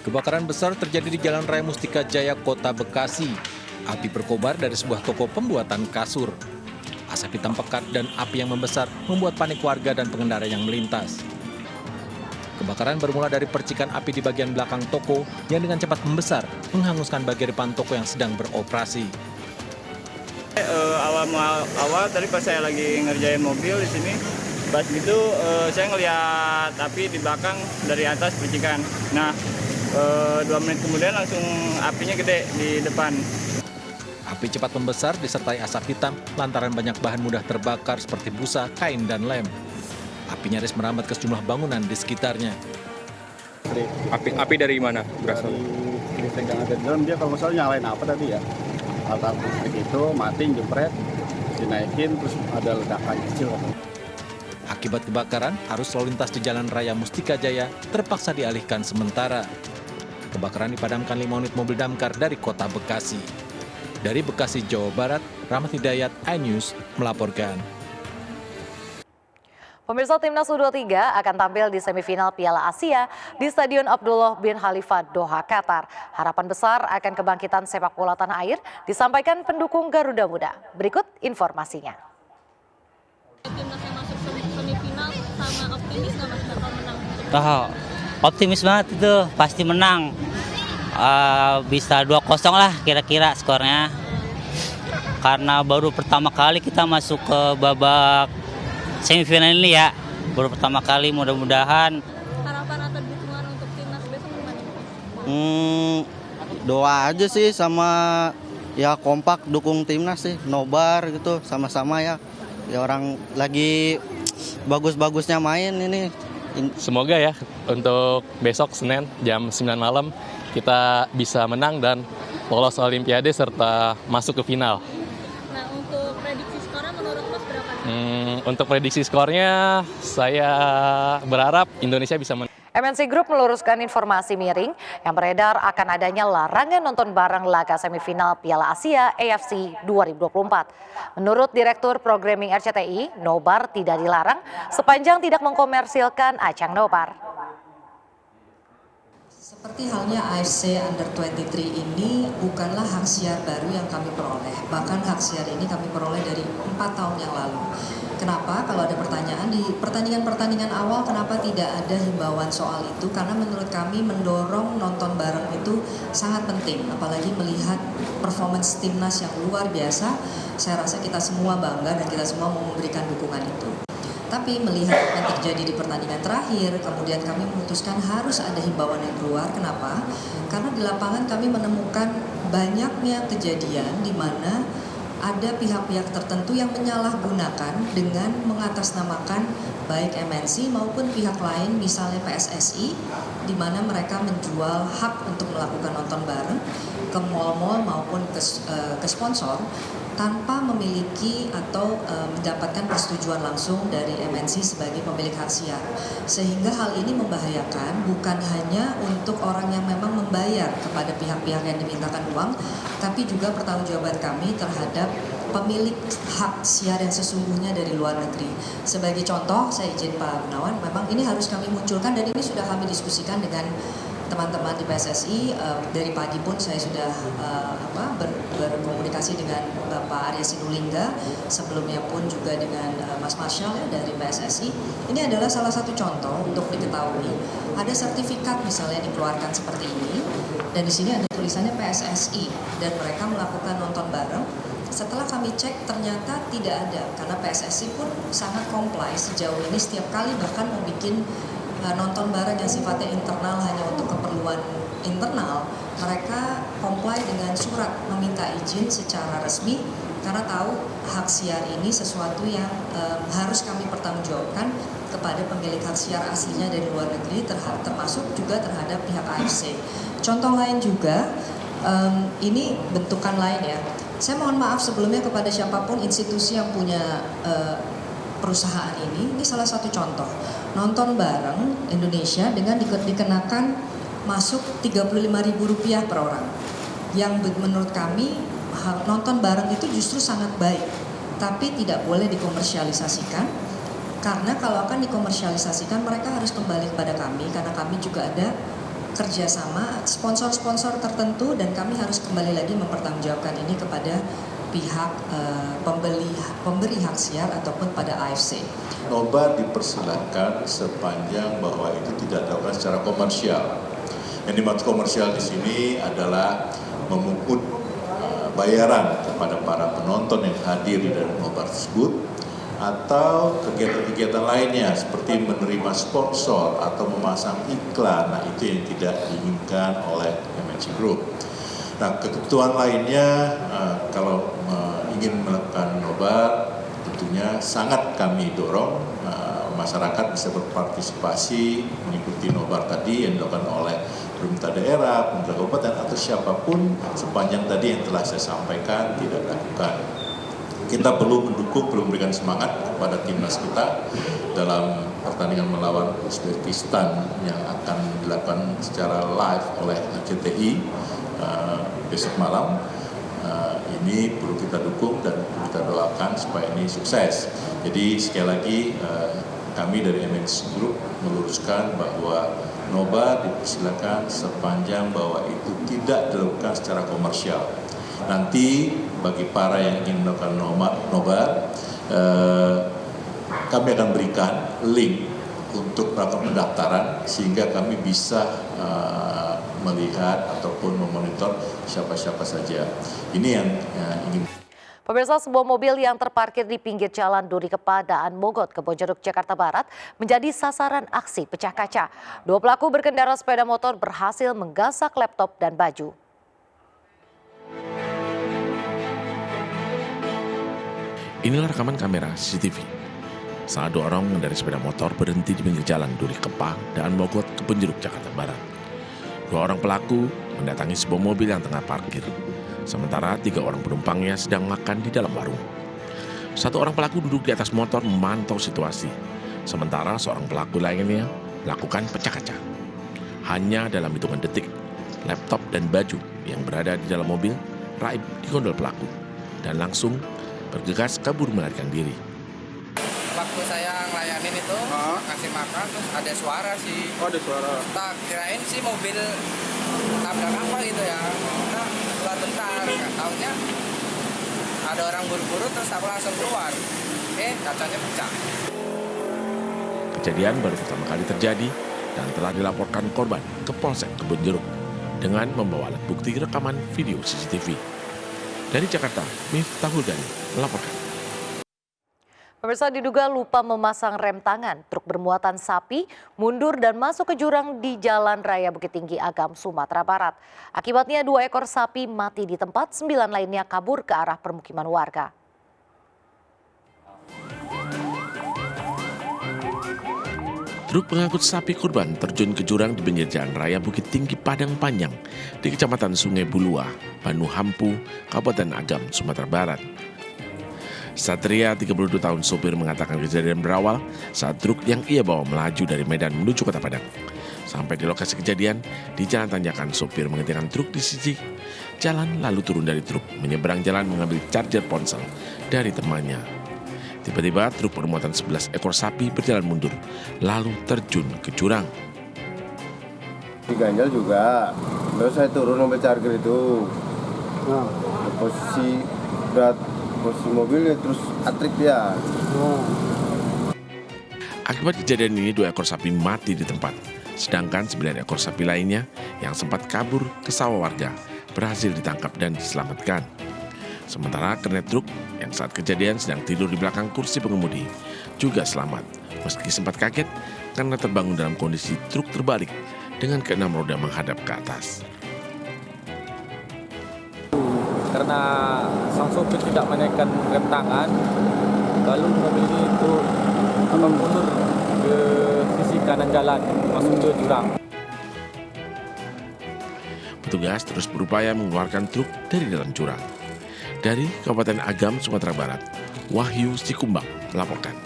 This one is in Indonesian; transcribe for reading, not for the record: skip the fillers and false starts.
Kebakaran besar terjadi di Jalan Raya Mustika Jaya, Kota Bekasi. Api berkobar dari sebuah toko pembuatan kasur. Asap hitam pekat dan api yang membesar membuat panik warga dan pengendara yang melintas. Kebakaran bermula dari percikan api di bagian belakang toko yang dengan cepat membesar, menghanguskan bagian depan toko yang sedang beroperasi. Awal tadi pas saya lagi ngerjain mobil di sini, pas gitu saya ngeliat api di belakang dari atas percikan. Nah, 2 menit kemudian langsung apinya gede di depan. Api cepat membesar disertai asap hitam lantaran banyak bahan mudah terbakar seperti busa, kain, dan lem. Api nyaris merambat ke sejumlah bangunan di sekitarnya. Api dari mana berasal? Dari listrik yang ada di dalam, dia kalau misalnya nyalain apa tadi ya, alat listrik itu mati, jepret, dinaikin, terus ada ledakan kecil. Akibat kebakaran, arus lalu lintas di Jalan Raya Mustika Jaya terpaksa dialihkan sementara. Kebakaran dipadamkan 5 unit mobil damkar dari Kota Bekasi. Dari Bekasi, Jawa Barat, Rahmat Hidayat, iNews melaporkan. Pemirsa, Timnas U23 akan tampil di semifinal Piala Asia di Stadion Abdullah bin Khalifa, Doha, Qatar. Harapan besar akan kebangkitan sepak bola tanah air disampaikan pendukung Garuda Muda. Berikut informasinya. Timnas yang masuk semifinal sama optimis nggak Mas bakal menang? Optimis banget itu, pasti menang. Bisa 2-0 lah kira-kira skornya. Karena baru pertama kali kita masuk ke babak semifinal ini ya. Baru pertama kali, mudah-mudahan. Harapan atau dukungan untuk timnas besok gimana? Doa aja sih sama ya kompak dukung timnas sih, nobar gitu sama-sama ya. Ya orang lagi bagus-bagusnya main ini. Semoga ya untuk besok Senin jam 9 malam kita bisa menang dan lolos Olimpiade serta masuk ke final. Nah, untuk prediksi skornya menurut Mas berapa? Untuk prediksi skornya saya berharap Indonesia bisa menang. MNC Group meluruskan informasi miring yang beredar akan adanya larangan nonton bareng laga semifinal Piala Asia AFC 2024. Menurut Direktur Programming RCTI, nobar tidak dilarang sepanjang tidak mengkomersilkan ajang nobar. Seperti halnya AFC Under-23 ini bukanlah hak siar baru yang kami peroleh. Bahkan hak siar ini kami peroleh dari 4 tahun yang lalu. Kenapa? Kalau ada pertanyaan di pertandingan-pertandingan awal kenapa tidak ada himbauan soal itu? Karena menurut kami mendorong nonton bareng itu sangat penting. Apalagi melihat performance timnas yang luar biasa. Saya rasa kita semua bangga dan kita semua mau memberikan dukungan itu. Tapi melihat apa yang terjadi di pertandingan terakhir, kemudian kami memutuskan harus ada himbauan yang keluar. Kenapa? Karena di lapangan kami menemukan banyaknya kejadian di mana ada pihak-pihak tertentu yang menyalahgunakan dengan mengatasnamakan baik MNC maupun pihak lain, misalnya PSSI, di mana mereka menjual hak untuk melakukan nonton bareng ke mal-mal maupun ke sponsor tanpa memiliki atau mendapatkan persetujuan langsung dari MNC sebagai pemilik hak siar. Sehingga hal ini membahayakan bukan hanya untuk orang yang memang membayar kepada pihak-pihak yang dimintakan uang, tapi juga pertanggungjawaban kami terhadap pemilik hak siar yang sesungguhnya dari luar negeri. Sebagai contoh, saya izin Pak Gunawan, memang ini harus kami munculkan dan ini sudah kami diskusikan dengan teman-teman di PSSI. Dari pagi pun saya sudah berkomunikasi dengan Bapak Arya Sinulinga, sebelumnya pun juga dengan Mas Marshall ya, dari PSSI. Ini adalah salah satu contoh untuk diketahui. Ada sertifikat misalnya dikeluarkan seperti ini, dan di sini ada tulisannya PSSI, dan mereka melakukan nonton bareng. Setelah kami cek ternyata tidak ada, karena PSSI pun sangat comply sejauh ini setiap kali bahkan mau bikin nonton bareng yang sifatnya internal hanya untuk keperluan internal, mereka comply dengan surat meminta izin secara resmi karena tahu hak siar ini sesuatu yang harus kami pertanggungjawabkan kepada pemilik hak siar aslinya dari luar negeri, termasuk juga terhadap pihak AFC. Contoh lain juga, ini bentukan lain ya. Saya mohon maaf sebelumnya kepada siapapun institusi yang punya perusahaan ini salah satu contoh. Nonton bareng Indonesia dengan dikenakan masuk Rp35.000 per orang. Yang menurut kami nonton bareng itu justru sangat baik. Tapi tidak boleh dikomersialisasikan. Karena kalau akan dikomersialisasikan mereka harus kembali kepada kami. Karena kami juga ada kerjasama sponsor-sponsor tertentu, dan kami harus kembali lagi mempertanggungjawabkan ini kepada pihak pemberi hak siar ataupun pada AFC. Nobar dipersilakan sepanjang bahwa itu tidak dilakukan secara komersial. Yang dimaksud komersial di sini adalah memungut bayaran kepada para penonton yang hadir di dalam nobar tersebut, atau kegiatan-kegiatan lainnya seperti menerima sponsor atau memasang iklan. Nah, itu yang tidak diinginkan oleh MNC Group. Nah, ketentuan lainnya kalau ingin melakukan nobar, tentunya sangat kami dorong masyarakat bisa berpartisipasi mengikuti nobar tadi yang dilakukan oleh pemerintah daerah, pemerintah kabupaten, atau siapapun sepanjang tadi yang telah saya sampaikan tidak dilakukan. Kita perlu mendukung, perlu memberikan semangat kepada timnas kita dalam pertandingan melawan Uzbekistan yang akan dilakukan secara live oleh RCTI besok malam. Ini perlu kita dukung dan kita doakan supaya ini sukses. Jadi sekali lagi kami dari MNC Group meluruskan bahwa nobar dipersilakan sepanjang bahwa itu tidak dilakukan secara komersial. Nanti bagi para yang ingin melakukan nobar, kami akan berikan link untuk melakukan pendaftaran sehingga kami bisa melihat ataupun memonitor siapa-siapa saja. Ini yang ingin. Pemirsa, sebuah mobil yang terparkir di pinggir jalan Duri Kepadaan Mogot, Kebonjeruk, Jakarta Barat menjadi sasaran aksi pecah kaca. 2 pelaku berkendara sepeda motor berhasil menggasak laptop dan baju. Inilah rekaman kamera CCTV. Saat 2 orang mengendarai sepeda motor berhenti di pinggir jalan Duri Kepadaan Mogot, Kebonjeruk, Jakarta Barat. 2 orang pelaku mendatangi sebuah mobil yang tengah parkir. Sementara 3 orang penumpangnya sedang makan di dalam warung. 1 orang pelaku duduk di atas motor memantau situasi. Sementara seorang pelaku lainnya melakukan pecah kaca. Hanya dalam hitungan detik, laptop dan baju yang berada di dalam mobil raib di gondol pelaku dan langsung bergegas kabur melarikan diri. Waktu saya ngelayanin itu, kasih makan, terus ada suara sih. Oh, ada suara. Tak kirain sih mobil tabrak apa gitu ya. Kita keluar bentar, nggak taunya ada orang buru-buru, terus aku langsung keluar. Kacanya pecah. Kejadian baru pertama kali terjadi dan telah dilaporkan korban ke Polsek Kebonjeruk dengan membawa alat bukti rekaman video CCTV. Dari Jakarta, Miftahul Gani melaporkan. Pemirsa, diduga lupa memasang rem tangan, truk bermuatan sapi mundur dan masuk ke jurang di Jalan Raya Bukit Tinggi Agam, Sumatera Barat. Akibatnya 2 ekor sapi mati di tempat, 9 lainnya kabur ke arah permukiman warga. Truk pengangkut sapi korban terjun ke jurang di pinggir Jalan Raya Bukit Tinggi Padang Panjang di Kecamatan Sungai Bulua, Banu Hampu, Kabupaten Agam, Sumatera Barat. Satria, 32 tahun, sopir, mengatakan kejadian berawal saat truk yang ia bawa melaju dari Medan menuju Kota Padang. Sampai di lokasi kejadian, di jalan tanjakan, sopir menghentikan truk di sisi jalan lalu turun dari truk, menyeberang jalan mengambil charger ponsel dari temannya. Tiba-tiba truk bermuatan 11 ekor sapi berjalan mundur, lalu terjun ke jurang. Diganjal juga, terus saya turun mobil charger itu. Posisi mobilnya terus atrik dia. Akibat kejadian ini 2 ekor sapi mati di tempat, sedangkan 9 ekor sapi lainnya yang sempat kabur ke sawah warga berhasil ditangkap dan diselamatkan. Sementara kernet truk yang saat kejadian sedang tidur di belakang kursi pengemudi juga selamat, meski sempat kaget karena terbangun dalam kondisi truk terbalik dengan ke-6 roda menghadap ke atas. Karena sang sopir tidak menaikkan rem tangan, lalu mobil itu mundur ke sisi kanan jalan, masuk ke jurang. Petugas terus berupaya mengeluarkan truk dari dalam jurang. Dari Kabupaten Agam, Sumatera Barat, Wahyu Sikumbang melaporkan.